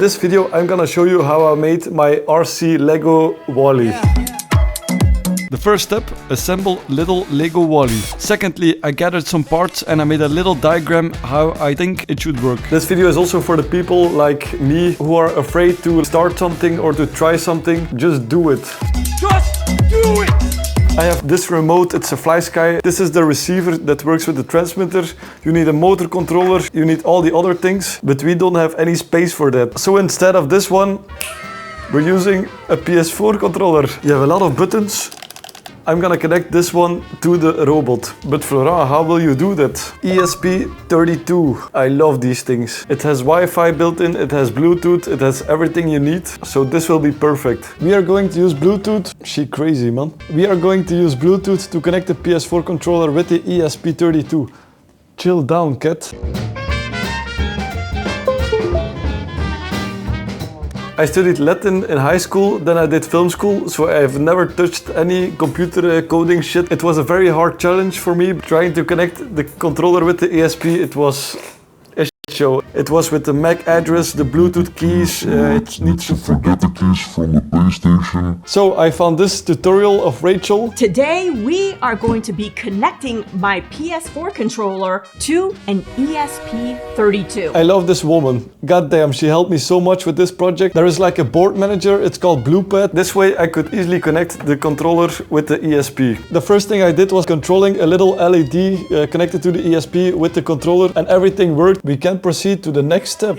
this video I'm gonna show you how I made my RC Lego Wally. The first step, assemble little Lego Wally. Secondly, I gathered some parts and I made a little diagram how I think it should work. This video is also for the people like me who are afraid to start something or to try something. Just do it. Just do it! I have this remote, it's a FlySky. This is the receiver that works with the transmitter. You need a motor controller, you need all the other things, but we don't have any space for that. So instead of this one, we're using a PS4 controller. You have a lot of buttons. I'm gonna connect this one to the robot. But Florent, how will you do that? ESP32. I love these things. It has Wi-Fi built in, it has Bluetooth, it has everything you need. So this will be perfect. We are going to use Bluetooth. She crazy, man. We are going to use Bluetooth to connect the PS4 controller with the ESP32. Chill down, cat. I studied Latin in high school, then I did film school, so I've never touched any computer coding shit. It was a very hard challenge for me, trying to connect the controller with the ESP. It was a show. It was with the MAC address, the Bluetooth keys, it needs to forget the keys from the PlayStation. So I found this tutorial of Rachel. Today we are going to be connecting my PS4 controller to an ESP32. I love this woman. Goddamn, she helped me so much with this project. There is like a board manager, it's called BluePad. This way I could easily connect the controller with the ESP. The first thing I did was controlling a little LED connected to the ESP with the controller, and everything worked. We can proceed to the next step.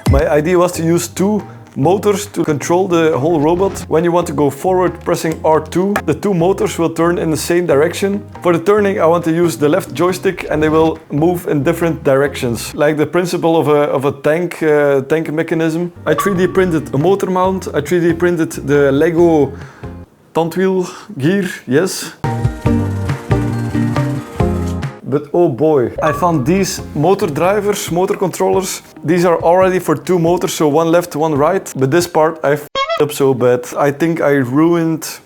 My idea was to use two motors to control the whole robot. When you want to go forward pressing R2, the two motors will turn in the same direction. For the turning I want to use the left joystick and they will move in different directions. Like the principle of a tank mechanism. I 3D printed a motor mount, I 3D printed the Lego tandwiel gear, yes. But oh boy, I found these motor drivers, motor controllers. These are already for two motors, so one left, one right. But this part I f***ed up so bad. I think I ruined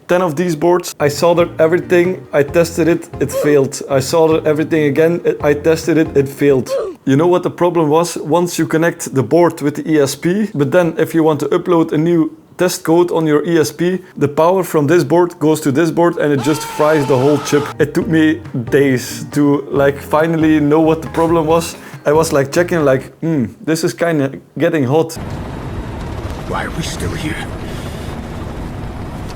10 of these boards. I soldered everything, I tested it, it failed. I soldered everything again, I tested it, it failed. You know what the problem was? Once you connect the board with the ESP, but then if you want to upload a new test code on your ESP, the power from this board goes to this board and it just fries the whole chip. It took me days to like finally know what the problem was. I was like checking like, this is kind of getting hot. Why are we still here?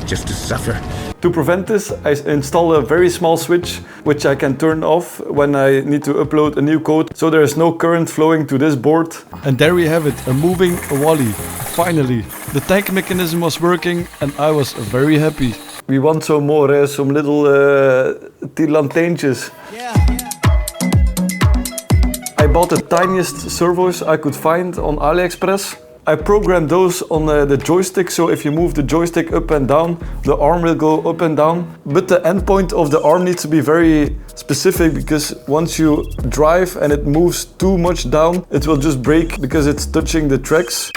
Just to suffer? To prevent this, I install a very small switch which I can turn off when I need to upload a new code, so there is no current flowing to this board. And there we have it, a moving Wally. Finally, the tank mechanism was working and I was very happy. We want some more, some little tirlanteentjes. I bought the tiniest servos I could find on AliExpress. I programmed those on the joystick, so if you move the joystick up and down, the arm will go up and down. But the endpoint of the arm needs to be very specific, because once you drive and it moves too much down, it will just break because it's touching the tracks.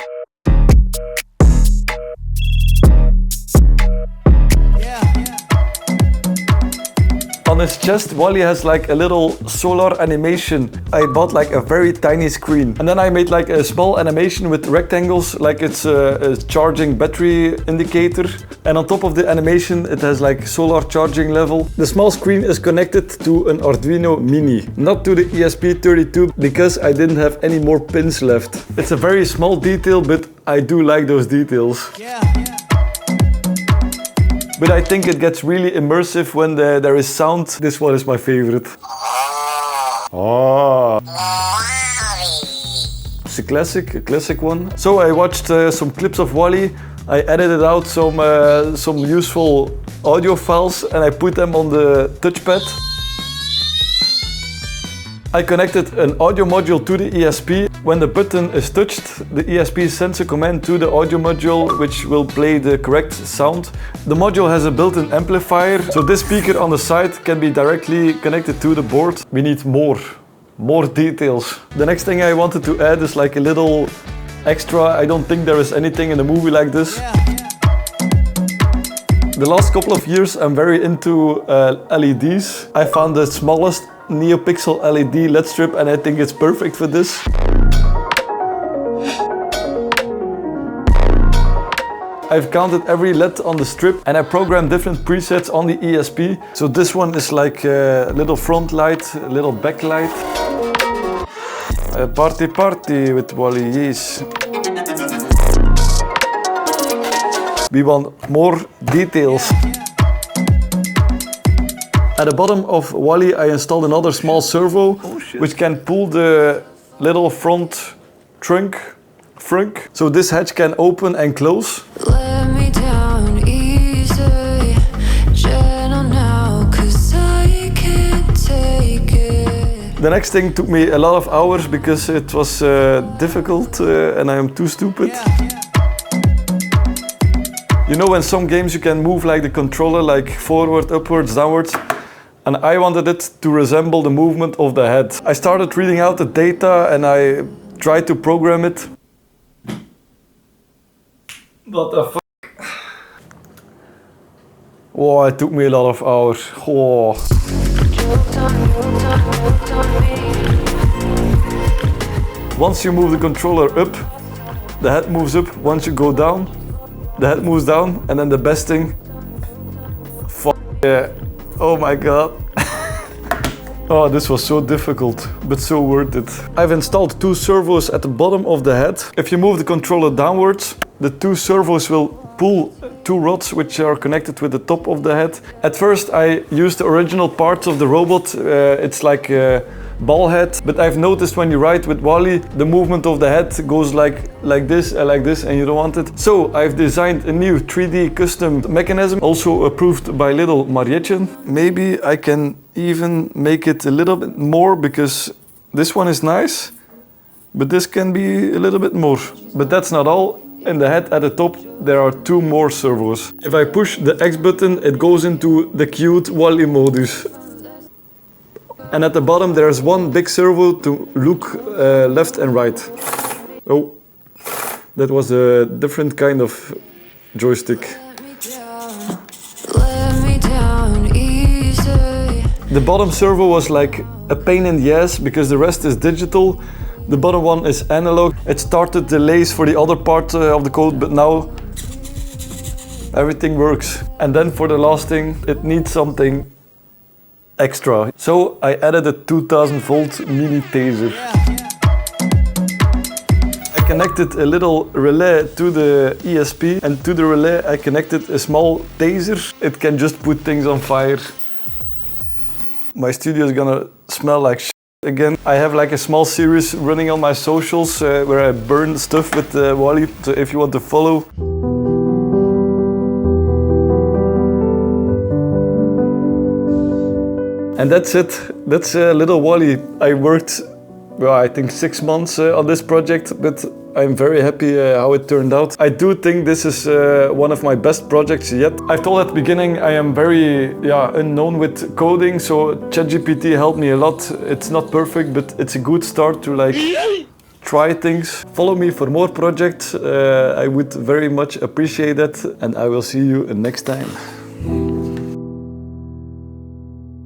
On his chest, Wally has like a little solar animation. I bought like a very tiny screen. And then I made like a small animation with rectangles, like it's a charging battery indicator. And on top of the animation, it has like solar charging level. The small screen is connected to an Arduino Mini, not to the ESP32, because I didn't have any more pins left. It's a very small detail, but I do like those details. But I think it gets really immersive when there is sound. This one is my favorite. Oh. It's a classic one. So I watched some clips of Wally. I edited out some useful audio files and I put them on the touchpad. I connected an audio module to the ESP. When the button is touched, the ESP sends a command to the audio module which will play the correct sound. The module has a built-in amplifier, so this speaker on the side can be directly connected to the board. We need more details. The next thing I wanted to add is like a little extra. I don't think there is anything in a movie like this. The last couple of years I'm very into LEDs. I found the smallest NeoPixel LED LED strip and I think it's perfect for this. I've counted every LED on the strip and I programmed different presets on the ESP. So this one is like a little front light, a little back light. Party with Wally, yes. We want more details. At the bottom of Wally I installed another small servo which can pull the little front trunk. So this hatch can open and close. Let me down easy, gentle now, 'cause I can't take it. The next thing took me a lot of hours because it was difficult and I am too stupid. You know, in some games you can move like the controller, like forward, upwards, downwards. And I wanted it to resemble the movement of the head. I started reading out the data and I tried to program it. What the fuck? Oh, it took me a lot of hours. Oh. Once you move the controller up, the head moves up. Once you go down, the head moves down. And then the best thing, fuck yeah. Oh my god. Oh, this was so difficult, but so worth it. I've installed 2 servos at the bottom of the head. If you move the controller downwards, the 2 servos will pull 2 rods which are connected with the top of the head. At first I used the original parts of the robot. It's like a ball head, but I've noticed when you ride with Wally, the movement of the head goes like this and you don't want it. So I've designed a new 3D custom mechanism, also approved by little Marietje. Maybe I can even make it a little bit more because this one is nice, but this can be a little bit more. But that's not all. In the head at the top there are 2 more servos. If I push the X button, it goes into the cute Wally modus. And at the bottom there's 1 big servo to look left and right. Oh, that was a different kind of joystick. The bottom servo was like a pain in the ass because the rest is digital. The bottom one is analog. It started delays for the other part of the code, but now everything works. And then for the last thing, it needs something extra. So I added a 2000 volt mini taser. I connected a little relay to the ESP, and to the relay I connected a small taser. It can just put things on fire. My studio is gonna smell like shit again. I have like a small series running on my socials where I burn stuff with Wally, so if you want to follow. And that's it. That's little Wally. I worked, well, I think 6 months on this project, but I'm very happy how it turned out. I do think this is one of my best projects yet. I told at the beginning I am very unknown with coding, so ChatGPT helped me a lot. It's not perfect, but it's a good start to like try things. Follow me for more projects. I would very much appreciate that, and I will see you next time.